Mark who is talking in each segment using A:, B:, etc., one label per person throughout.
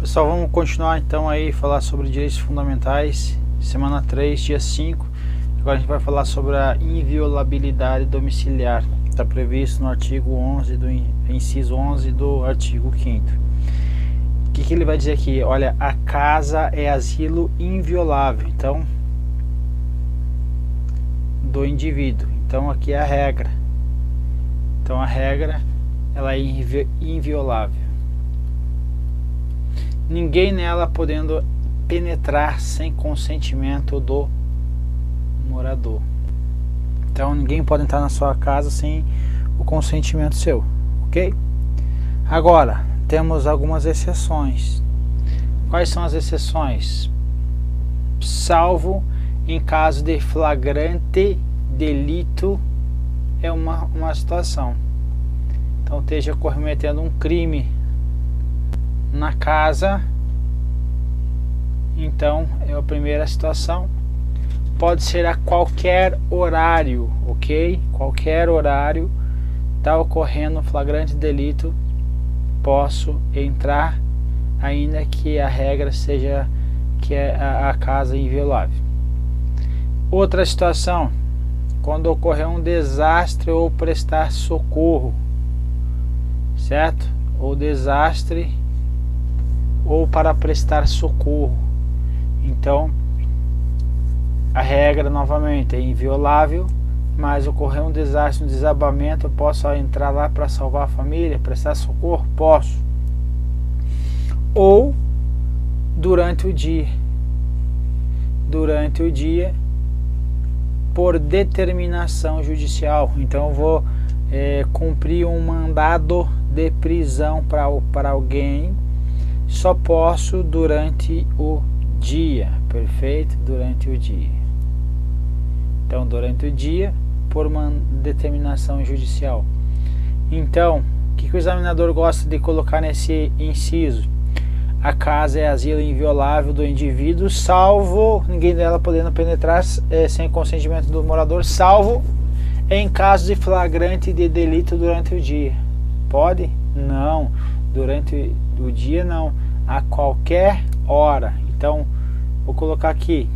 A: Pessoal, vamos continuar então aí, falar sobre direitos fundamentais, semana 3, dia 5. Agora a gente vai falar sobre a inviolabilidade domiciliar. Está previsto no artigo 11, do inciso 11 do artigo 5º. O que ele vai dizer aqui? Olha, a casa é asilo inviolável, então, do indivíduo. Então aqui é a regra. Então a regra, ela é inviolável. Ninguém nela podendo penetrar sem consentimento do morador. Então ninguém pode entrar na sua casa sem o consentimento seu, ok? Agora, temos algumas exceções. Quais são as exceções? Salvo em caso de flagrante delito, é uma situação. Então esteja cometendo um crime na casa, então é a primeira situação. Pode ser a qualquer horário, ok? Qualquer horário está ocorrendo flagrante delito, posso entrar, ainda que a regra seja que é a casa inviolável. Outra situação, quando ocorrer um desastre ou prestar socorro, certo? Ou desastre ou para prestar socorro. Então a regra novamente é inviolável, mas ocorrer um desastre, um desabamento, eu posso entrar lá para salvar a família, prestar socorro? Posso. Ou durante o dia. Durante o dia, por determinação judicial. Então eu vou cumprir um mandado de prisão para alguém, só posso durante o dia, perfeito? Durante o dia. Então, durante o dia, por uma determinação judicial. Então, o que o examinador gosta de colocar nesse inciso? A casa é asilo inviolável do indivíduo, salvo ninguém dela podendo penetrar sem consentimento do morador, salvo em caso de flagrante de delito durante o dia. Pode? Não. Durante o dia não. A qualquer hora. Então, vou colocar aqui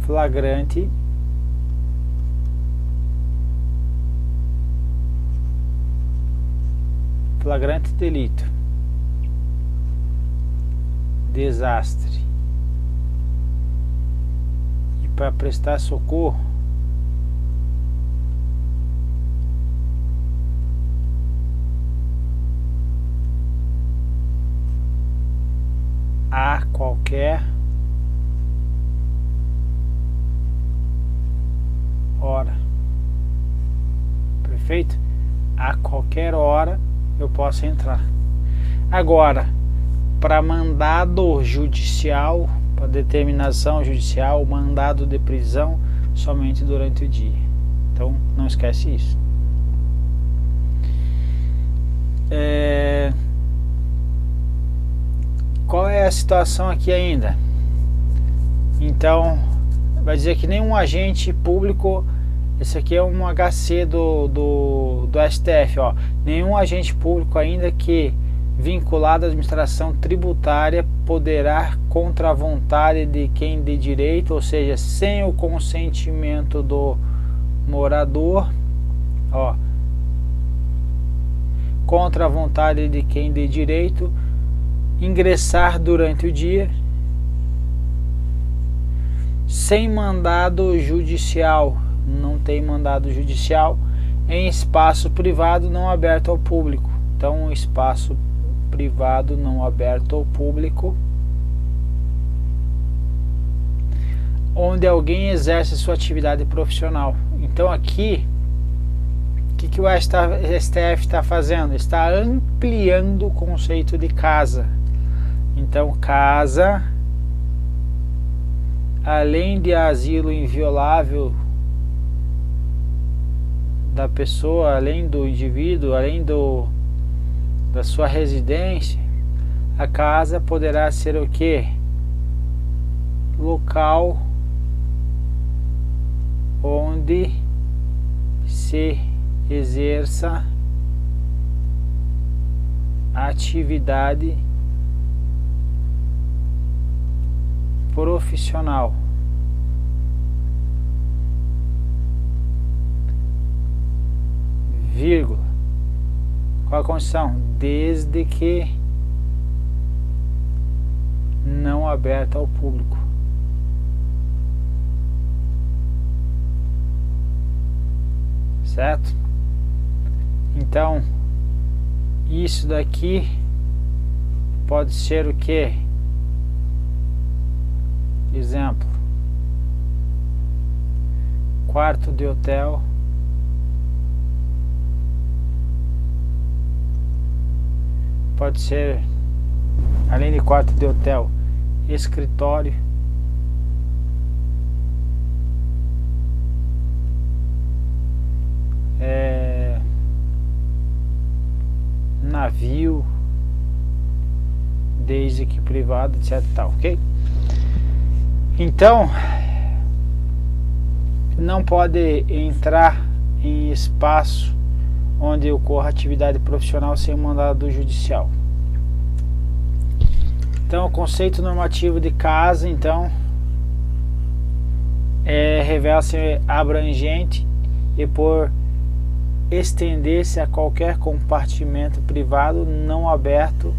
A: flagrante delito, desastre, e para prestar socorro a qualquer hora. Perfeito? A qualquer hora eu posso entrar. Agora, para mandado judicial, para determinação judicial, mandado de prisão, somente durante o dia. Então não esquece isso. Qual é a situação aqui ainda? Então vai dizer que nenhum agente público, esse aqui é um HC do STF, ó, nenhum agente público ainda que vinculado à administração tributária poderá, contra a vontade de quem de direito, ou seja, sem o consentimento do morador, ó, contra a vontade de quem de direito, ingressar durante o dia sem mandado judicial, não tem mandado judicial, em espaço privado não aberto ao público. Então, um espaço privado não aberto ao público, onde alguém exerce sua atividade profissional. Então aqui, o que o STF está fazendo? Está ampliando o conceito de casa. Então, casa, além de asilo inviolável da pessoa, além do indivíduo, além da sua residência, a casa poderá ser o quê? Local onde se exerça a atividade profissional. Vírgula. Qual a condição? Desde que não aberta ao público. Certo? Então, isso daqui pode ser o que? Exemplo: quarto de hotel, pode ser, além de quarto de hotel, escritório, navio, desde que privado, etc, tal, ok? Então, não pode entrar em espaço onde ocorra atividade profissional sem mandado judicial. Então, o conceito normativo de casa, então, revela-se abrangente e por estender-se a qualquer compartimento privado não aberto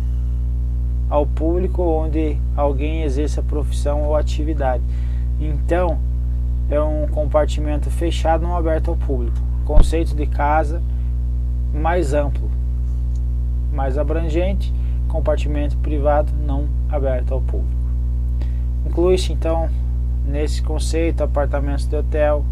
A: ao público onde alguém exerça profissão ou atividade. Então, é um compartimento fechado não aberto ao público. Conceito de casa mais amplo, mais abrangente, compartimento privado não aberto ao público. Inclui-se então nesse conceito apartamentos de hotel,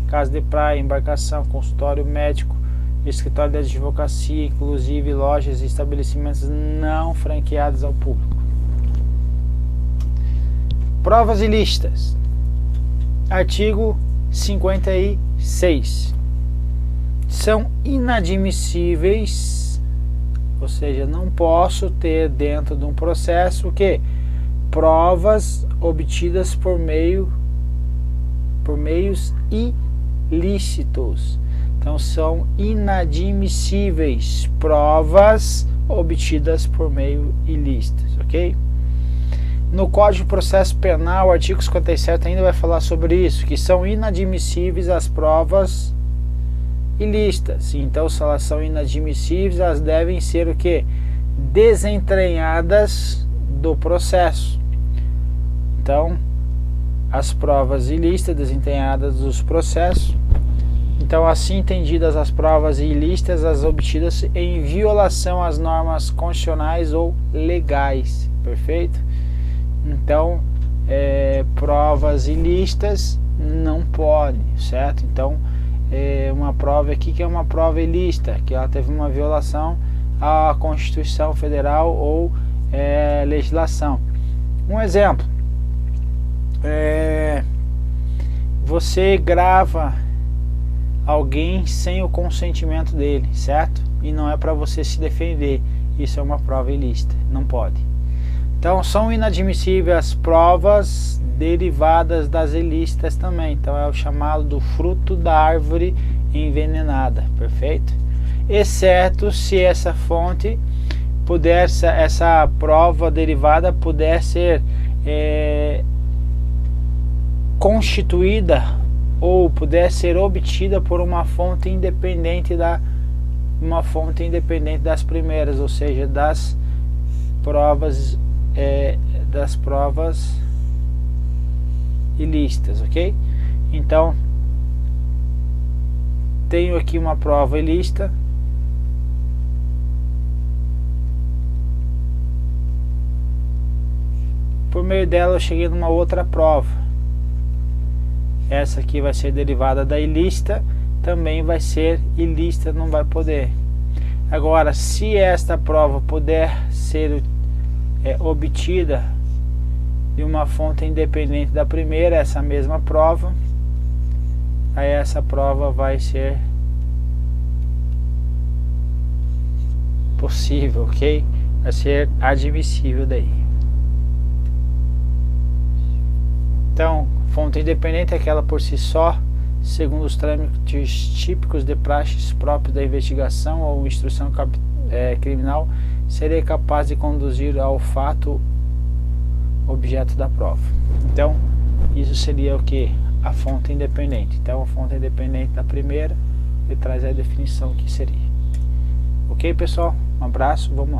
A: casa de praia, embarcação, consultório médico, escritório de advocacia, inclusive lojas e estabelecimentos não franqueados ao público. Provas ilícitas. Artigo 56. São inadmissíveis, ou seja, não posso ter dentro de um processo o que? Provas obtidas por meios ilícitos. Então são inadmissíveis provas obtidas por meio ilícitos, ok? No Código de Processo Penal, o artigo 57 ainda vai falar sobre isso, que são inadmissíveis as provas ilícitas. Então, se elas são inadmissíveis, elas devem ser o que? Desentranhadas do processo. Então, as provas ilícitas desentranhadas dos processos. Então, assim entendidas as provas ilícitas, as obtidas em violação às normas constitucionais ou legais, perfeito? Então, provas ilícitas não pode, certo? Então, uma prova aqui que é uma prova ilícita, que ela teve uma violação à Constituição Federal ou legislação. Um exemplo, você grava alguém sem o consentimento dele, certo? E não é para você se defender. Isso é uma prova ilícita, não pode. Então são inadmissíveis as provas derivadas das ilícitas também. Então é o chamado do fruto da árvore envenenada, perfeito? Exceto se essa fonte puder, essa prova derivada puder ser constituída ou puder ser obtida por uma fonte independente das primeiras, ou seja, das provas ilícitas, ok? Então, tenho aqui uma prova ilícita, por meio dela eu cheguei numa outra prova. Essa aqui vai ser derivada da ilícita, também vai ser ilícita, não vai poder. Agora, se esta prova puder ser obtida de uma fonte independente da primeira, essa mesma prova, aí essa prova vai ser possível, ok? Vai ser admissível daí. Então, fonte independente é aquela por si só, segundo os trâmites típicos de praxes próprios da investigação ou instrução criminal, seria capaz de conduzir ao fato objeto da prova. Então, isso seria o que? A fonte independente. Então, a fonte independente da primeira, ele traz a definição que seria. Ok, pessoal? Um abraço, vamos lá.